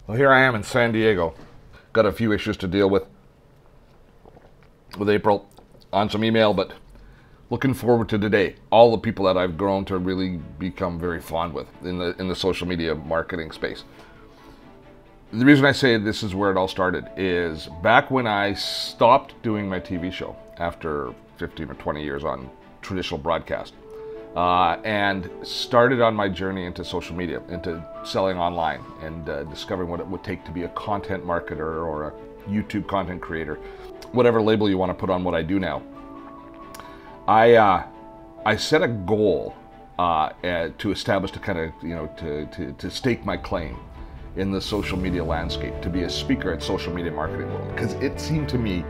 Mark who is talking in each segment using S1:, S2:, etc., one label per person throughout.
S1: Well, here I am in San Diego. Got a few issues to deal with April on some email, but looking forward to today. All the people that I've grown to really become very fond with in the social media marketing space. The reason I say this is where it all started is back when I stopped doing my TV show after 15 or 20 years on traditional broadcast. And started on my journey into social media, into selling online, and discovering what it would take to be a content marketer or a YouTube content creator, whatever label you want to put on what I do now. I set a goal to establish, to kind of, to stake my claim in the social media landscape, to be a speaker at Social Media Marketing World, because it seemed to me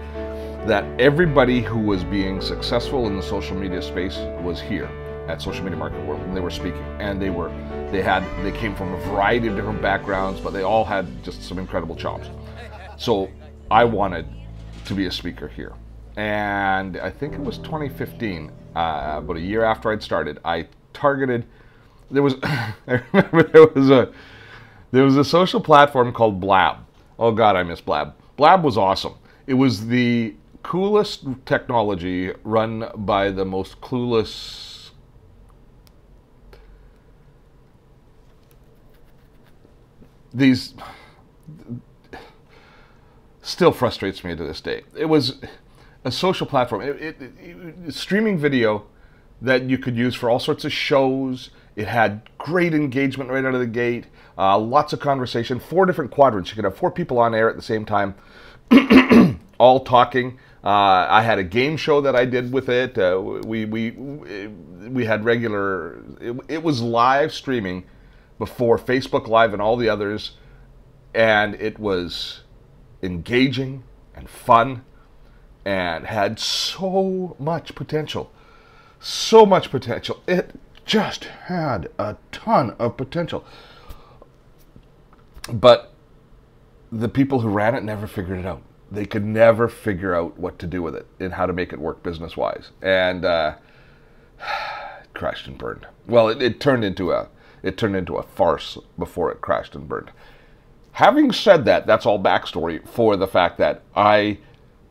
S1: that everybody who was being successful in the social media space was here at Social Media Marketing World, and they were speaking, and they came from a variety of different backgrounds, but they all had just some incredible chops. So I wanted to be a speaker here, and I think it was 2015, about a year after I'd started. I targeted. There was I remember there was a social platform called Blab. Oh God, I miss Blab. Blab was awesome. It was the coolest technology run by the most clueless. These still frustrates me to this day. It was a social platform, it streaming video that you could use for all sorts of shows. It had great engagement right out of the gate, lots of conversation, 4 different quadrants. You could have 4 people on air at the same time, all talking. I had a game show that I did with it. We had regular. It was live streaming before Facebook Live and all the others, and it was engaging and fun and had so much potential. So much potential. It just had a ton of potential. But the people who ran it never figured it out. They could never figure out what to do with it and how to make it work business-wise. And it crashed and burned. Well, it turned into a farce before it crashed and burned. Having said that, that's all backstory for the fact that I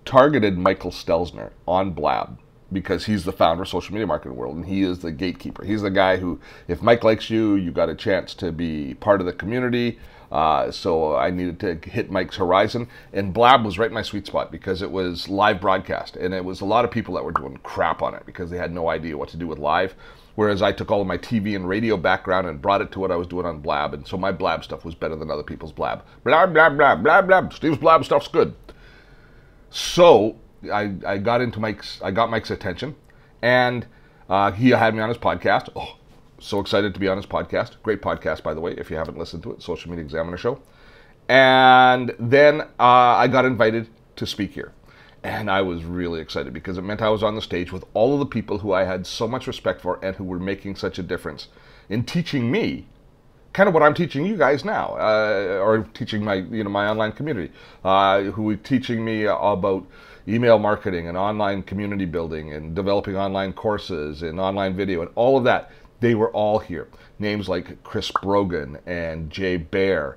S1: targeted Michael Stelzner on Blab because he's the founder of Social Media Marketing World, and he is the gatekeeper. He's the guy who, if Mike likes you, you got a chance to be part of the community. So I needed to hit Mike's horizon, and Blab was right in my sweet spot because it was live broadcast, and it was a lot of people that were doing crap on it because they had no idea what to do with live. Whereas I took all of my TV and radio background and brought it to what I was doing on Blab, and so my Blab stuff was better than other people's Blab. Blab, blab, blab, blab, blab. Steve's Blab stuff's good. So I got Mike's attention, and he had me on his podcast. Oh, so excited to be on his podcast. Great podcast, by the way, if you haven't listened to it, Social Media Examiner Show. And then I got invited to speak here. And I was really excited because it meant I was on the stage with all of the people who I had so much respect for and who were making such a difference in teaching me kind of what I'm teaching you guys now, or teaching my online community, who were teaching me about email marketing and online community building and developing online courses and online video and all of that. They were all here. Names like Chris Brogan and Jay Baer,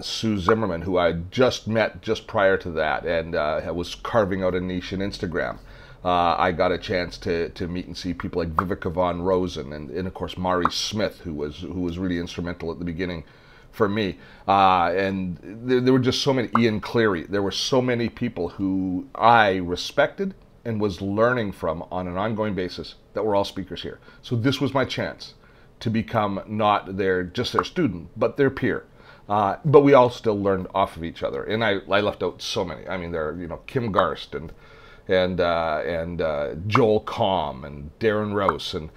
S1: Sue Zimmerman, who I just met just prior to that and was carving out a niche in Instagram. I got a chance to meet and see people like Vivica Von Rosen and of course Mari Smith, who was really instrumental at the beginning for me. And there were just so many, Ian Cleary. There were so many people who I respected and was learning from on an ongoing basis that were all speakers here. So this was my chance to become not just their student, but their peer. But we all still learned off of each other. And I left out so many. I mean, there are, Kim Garst and Joel Comm and Darren Rouse and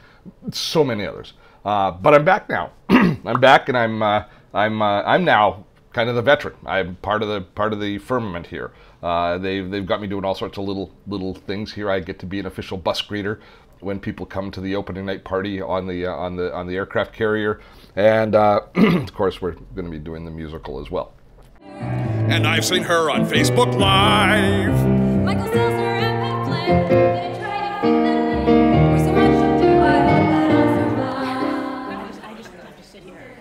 S1: so many others. But I'm back now. I'm back, and I'm now kind of the veteran. I'm part of the firmament here. They've got me doing all sorts of little things here. I get to be an official bus greeter when people come to the opening night party on the aircraft carrier, and of course we're going to be doing the musical as well.
S2: And I've seen her on Facebook Live.
S3: Michael Stelzner at Play. Gonna try to fit the name. There's so much to do. I hope that I'll survive. I just have to sit here.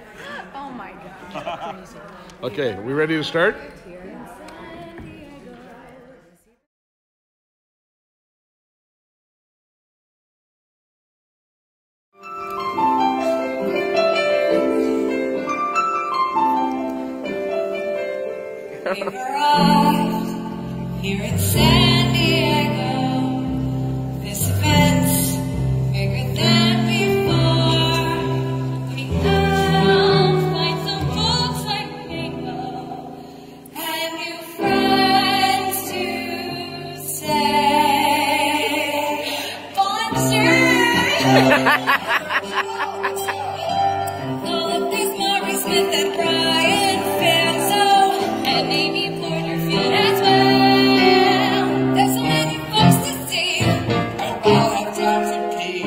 S3: Oh my gosh, crazy.
S1: Okay, we ready to start?
S3: We've arrived here in San Diego. This event's bigger than before. We now find some folks like Bingo and new friends to say bonjour. All of these Maury Smith and Brian Fanzo and Amy Porterfield as well. There's so many folks to see. I'll have time to pee.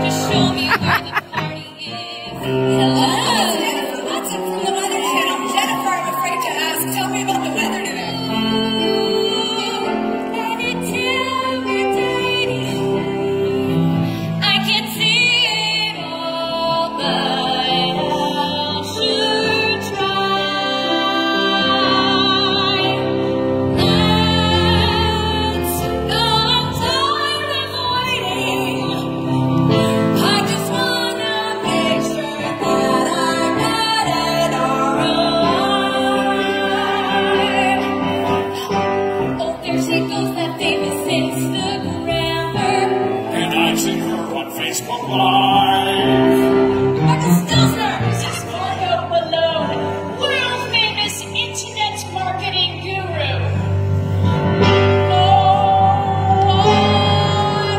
S3: Just show me where the party is. Hello. That's it from the Weather Channel. Jennifer, I'm afraid to ask. Tell me about the weather today. And it's intimidating. I can't see it all, but I'll sure try. Let's go. Time is waiting. I just wanna make sure that I got it alright. Oh, there she goes, that famous Instagrammer.
S2: And I've seen her on Facebook Live.
S3: Michael Stelzner, this is Margo Malone, world famous internet marketing guru. Oh,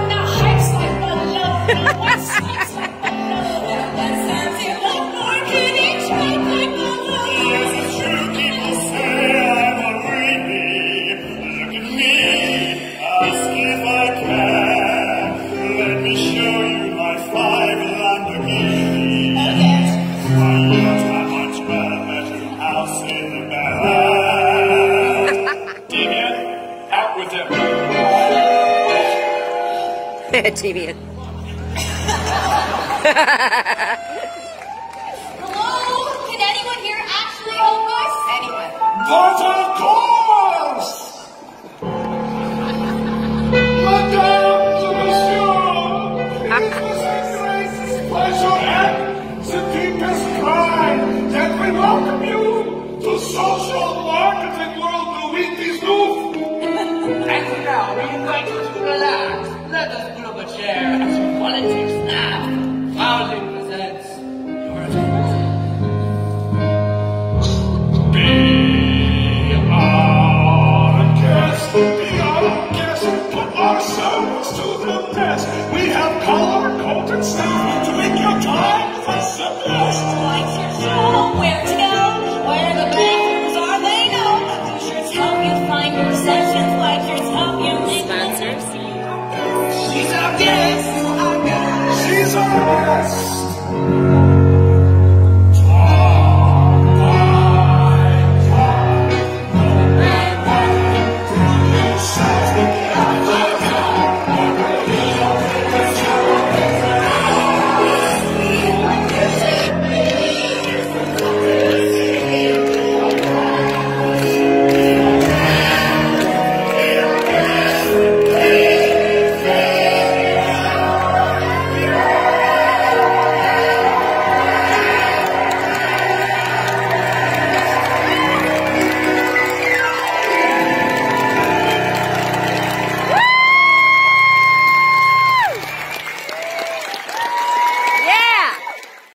S3: the hype's like Malone, the what's like Malone, that sounds like marketing trick like Malone.
S2: There's a few people say I'm a weenie. Look at me, ask if I can. Let me show you my 5 Lamborghinis.
S3: Okay.
S2: My yacht's got much better house in the back. Dig in, out with it.
S4: Deviant.
S3: Hello? Can anyone here actually help us? Anyone?
S2: But of course! Madame de Monsieur, it was a great pleasure and the deepest pride that we welcome you to social